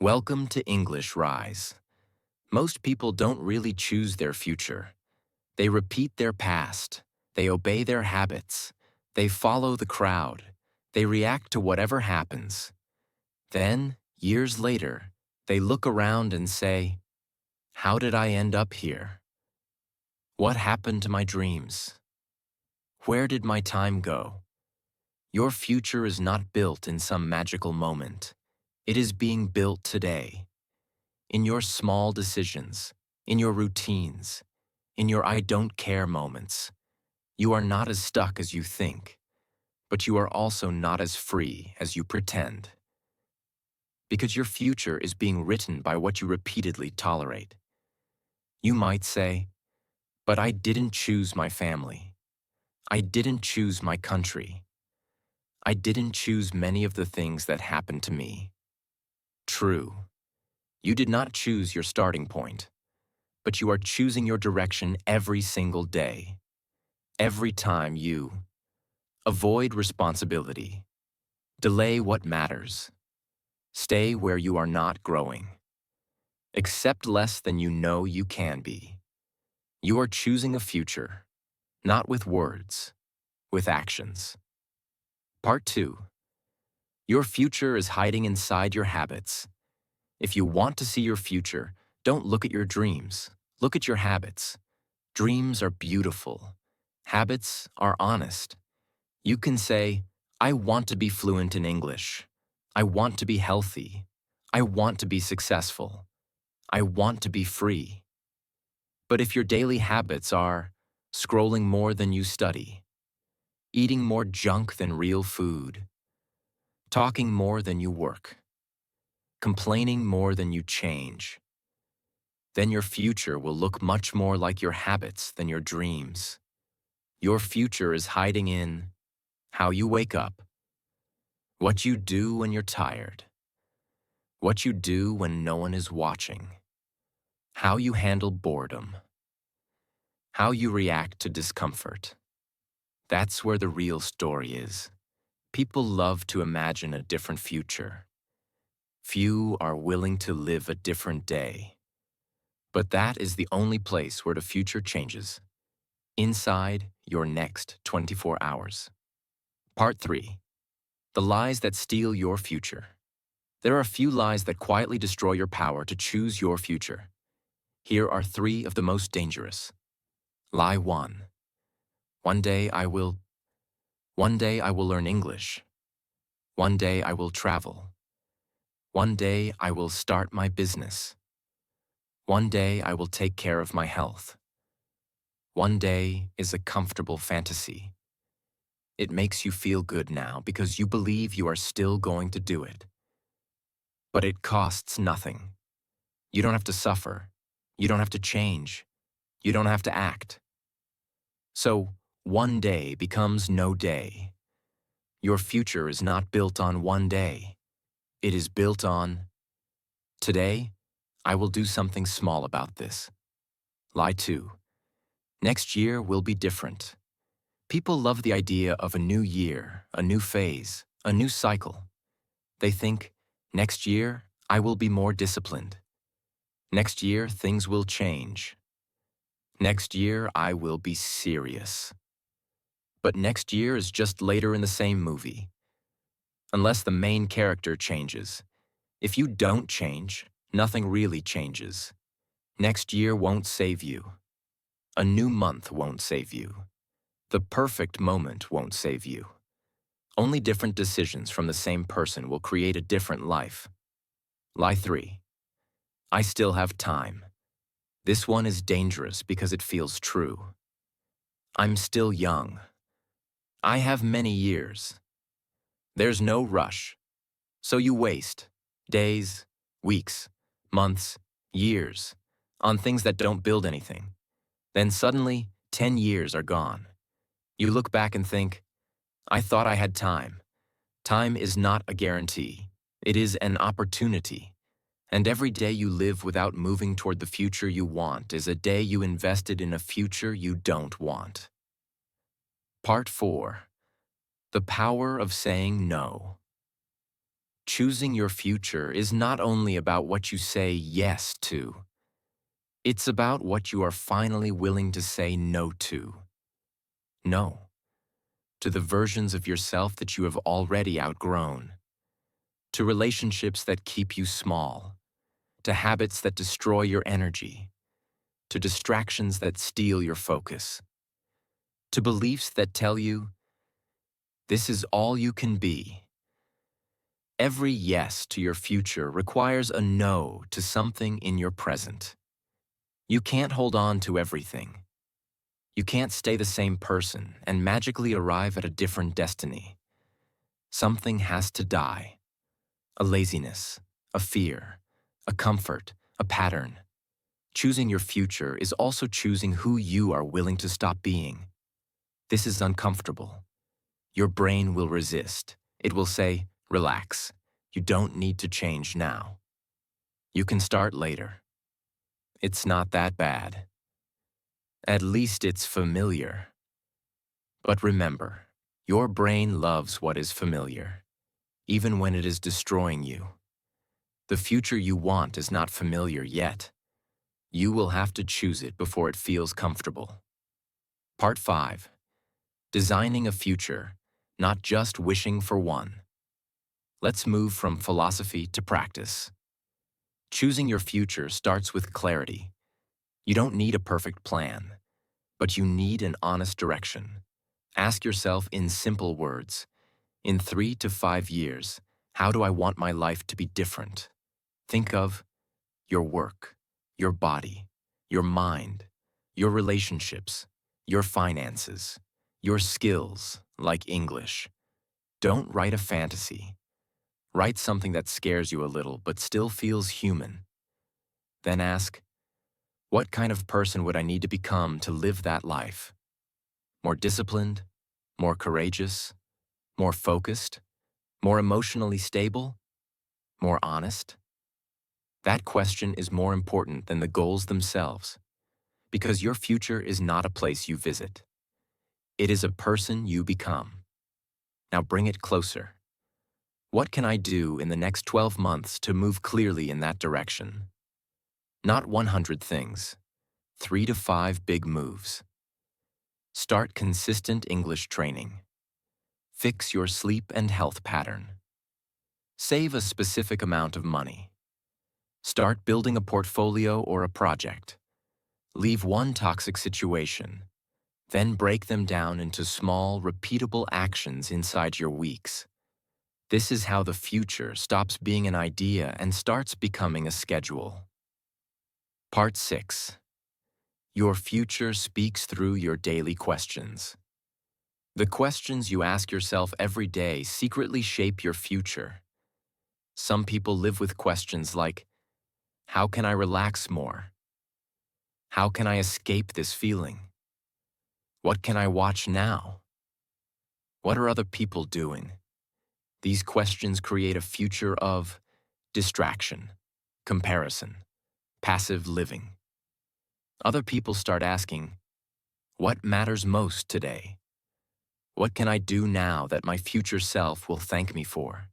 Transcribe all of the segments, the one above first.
Welcome to English Rise. Most people don't really choose their future. They repeat their past. They obey their habits. They follow the crowd. They react to whatever happens. Then, years later, they look around and say, "How did I end up here? What happened to my dreams? Where did my time go?" Your future is not built in some magical moment. It is being built today. In your small decisions, in your routines, in your I don't care moments. You are not as stuck as you think, but you are also not as free as you pretend. Because your future is being written by what you repeatedly tolerate. You might say, "But I didn't choose my family. I didn't choose my country. I didn't choose many of the things that happened to me." True. You did not choose your starting point, but you are choosing your direction every single day. Every time you avoid responsibility, delay what matters, stay where you are not growing, accept less than you know you can be. You are choosing a future, not with words, with actions. Part 2. Your future is hiding inside your habits. If you want to see your future, don't look at your dreams. Look at your habits. Dreams are beautiful. Habits are honest. You can say, "I want to be fluent in English. I want to be healthy. I want to be successful. I want to be free." But if your daily habits are scrolling more than you study, eating more junk than real food, talking more than you work, complaining more than you change, then your future will look much more like your habits than your dreams. Your future is hiding in how you wake up, what you do when you're tired, what you do when no one is watching, how you handle boredom, how you react to discomfort. That's where the real story is. People love to imagine a different future. Few are willing to live a different day. But that is the only place where the future changes. Inside your next 24 hours. Part 3. The lies that steal your future. There are a few lies that quietly destroy your power to choose your future. Here are 3 of the most dangerous. Lie 1. One day I will learn English. One day I will travel. One day I will start my business. One day I will take care of my health. One day is a comfortable fantasy. It makes you feel good now because you believe you are still going to do it. But it costs nothing. You don't have to suffer. You don't have to change. You don't have to act. So, one day becomes no day. Your future is not built on one day. It is built on, "Today, I will do something small about this." Lie 2. Next year will be different. People love the idea of a new year, a new phase, a new cycle. They think, "Next year, I will be more disciplined. Next year, things will change. Next year, I will be serious." But next year is just later in the same movie. Unless the main character changes. If you don't change, nothing really changes. Next year won't save you. A new month won't save you. The perfect moment won't save you. Only different decisions from the same person will create a different life. Lie 3. I still have time. This one is dangerous because it feels true. I'm still young. I have many years. There's no rush. So you waste days, weeks, months, years on things that don't build anything. Then suddenly, 10 years are gone. You look back and think, "I thought I had time." Time is not a guarantee. It is an opportunity. And every day you live without moving toward the future you want is a day you invested in a future you don't want. Part 4. The power of saying no. Choosing your future is not only about what you say yes to, it's about what you are finally willing to say no to. No to the versions of yourself that you have already outgrown, to relationships that keep you small, to habits that destroy your energy, to distractions that steal your focus, to beliefs that tell you, this is all you can be. Every yes to your future requires a no to something in your present. You can't hold on to everything. You can't stay the same person and magically arrive at a different destiny. Something has to die. A laziness, a fear, a comfort, a pattern. Choosing your future is also choosing who you are willing to stop being. This is uncomfortable. Your brain will resist. It will say, relax. You don't need to change now. You can start later. It's not that bad. At least it's familiar. But remember, your brain loves what is familiar, even when it is destroying you. The future you want is not familiar yet. You will have to choose it before it feels comfortable. Part 5. Designing a future, not just wishing for one. Let's move from philosophy to practice. Choosing your future starts with clarity. You don't need a perfect plan, but you need an honest direction. Ask yourself in simple words, in 3 to 5 years, how do I want my life to be different? Think of your work, your body, your mind, your relationships, your finances, your skills, like English. Don't write a fantasy. Write something that scares you a little but still feels human. Then ask, what kind of person would I need to become to live that life? More disciplined? More courageous? More focused? More emotionally stable? More honest? That question is more important than the goals themselves, because your future is not a place you visit. It is a person you become. Now bring it closer. What can I do in the next 12 months to move clearly in that direction? Not 100 things, 3 to 5 big moves. Start consistent English training. Fix your sleep and health pattern. Save a specific amount of money. Start building a portfolio or a project. Leave one toxic situation. Then break them down into small, repeatable actions inside your weeks. This is how the future stops being an idea and starts becoming a schedule. Part 6. Your future speaks through your daily questions. The questions you ask yourself every day secretly shape your future. Some people live with questions like, how can I relax more? How can I escape this feeling? What can I watch now? What are other people doing? These questions create a future of distraction, comparison, passive living. Other people start asking, what matters most today? What can I do now that my future self will thank me for?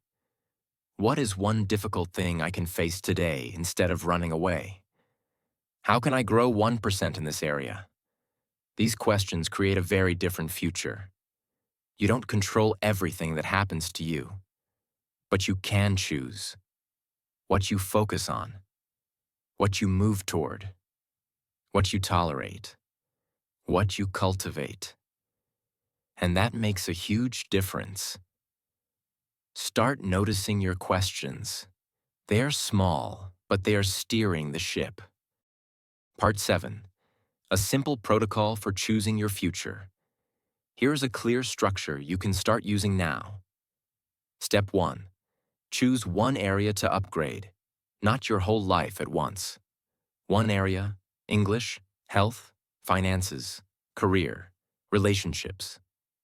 What is one difficult thing I can face today instead of running away? How can I grow 1% in this area? These questions create a very different future. You don't control everything that happens to you, but you can choose what you focus on, what you move toward, what you tolerate, what you cultivate. And that makes a huge difference. Start noticing your questions. They are small, but they are steering the ship. Part 7. A simple protocol for choosing your future. Here's a clear structure you can start using now. Step 1. Choose one area to upgrade, not your whole life at once. One area: English, health, finances, career, relationships.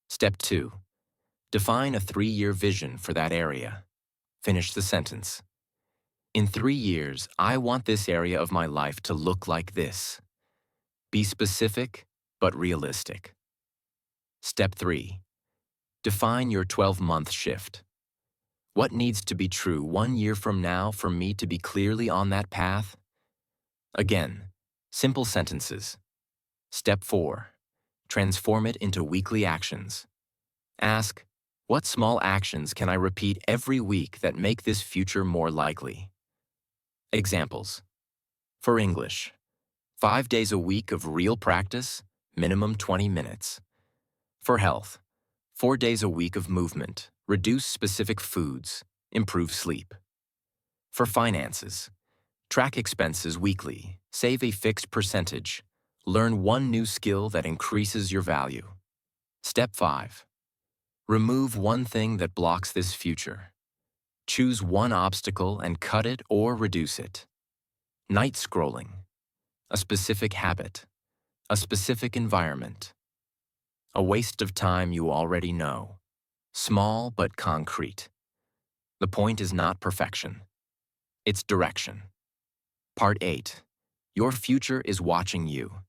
Step 2. Define a 3-year vision for that area. Finish the sentence. In 3 years, I want this area of my life to look like this. Be specific, but realistic. Step 3. Define your 12-month shift. What needs to be true 1 year from now for me to be clearly on that path? Again, simple sentences. Step 4. Transform it into weekly actions. Ask, what small actions can I repeat every week that make this future more likely? Examples. For English, 5 days a week of real practice, minimum 20 minutes. For health, 4 days a week of movement, reduce specific foods, improve sleep. For finances, track expenses weekly, save a fixed percentage, learn one new skill that increases your value. Step 5. Remove one thing that blocks this future. Choose one obstacle and cut it or reduce it. Night scrolling, a specific habit, a specific environment, a waste of time you already know. Small but concrete. The point is not perfection. It's direction. Part 8. Your future is watching you.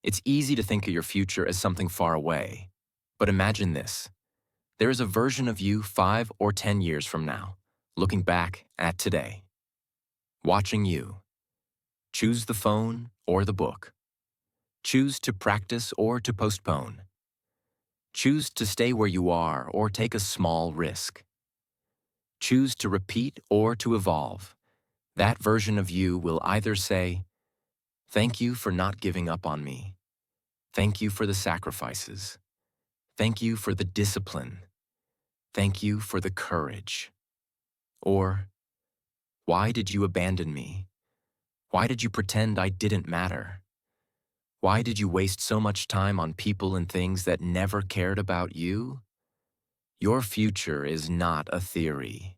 It's easy to think of your future as something far away. But imagine this. There is a version of you 5 or 10 years from now, looking back at today. Watching you. Choose the phone or the book. Choose to practice or to postpone. Choose to stay where you are or take a small risk. Choose to repeat or to evolve. That version of you will either say, "Thank you for not giving up on me. Thank you for the sacrifices. Thank you for the discipline. Thank you for the courage." Or, "Why did you abandon me? Why did you pretend I didn't matter? Why did you waste so much time on people and things that never cared about you?" Your future is not a theory.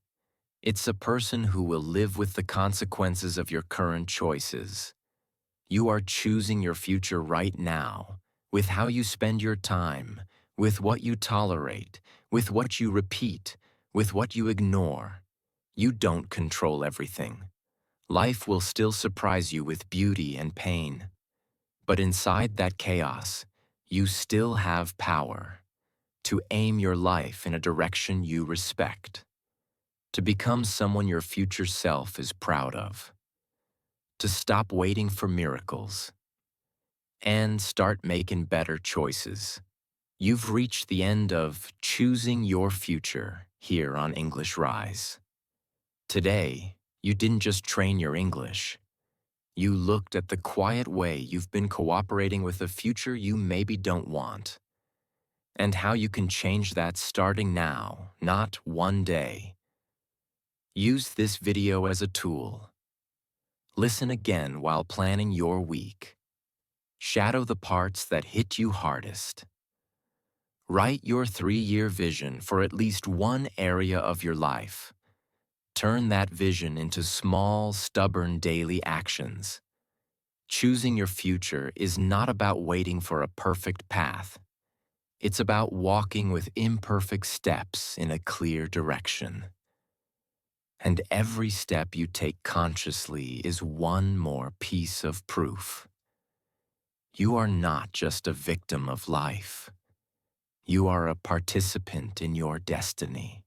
It's a person who will live with the consequences of your current choices. You are choosing your future right now, with how you spend your time, with what you tolerate, with what you repeat, with what you ignore. You don't control everything. Life will still surprise you with beauty and pain. But inside that chaos, you still have power to aim your life in a direction you respect, to become someone your future self is proud of, to stop waiting for miracles, and start making better choices. You've reached the end of Choosing Your Future here on English Rise. Today, you didn't just train your English. You looked at the quiet way you've been cooperating with a future you maybe don't want, and how you can change that starting now, not one day. Use this video as a tool. Listen again while planning your week. Shadow the parts that hit you hardest. Write your 3-year vision for at least one area of your life. Turn that vision into small, stubborn daily actions. Choosing your future is not about waiting for a perfect path. It's about walking with imperfect steps in a clear direction. And every step you take consciously is one more piece of proof. You are not just a victim of life. You are a participant in your destiny.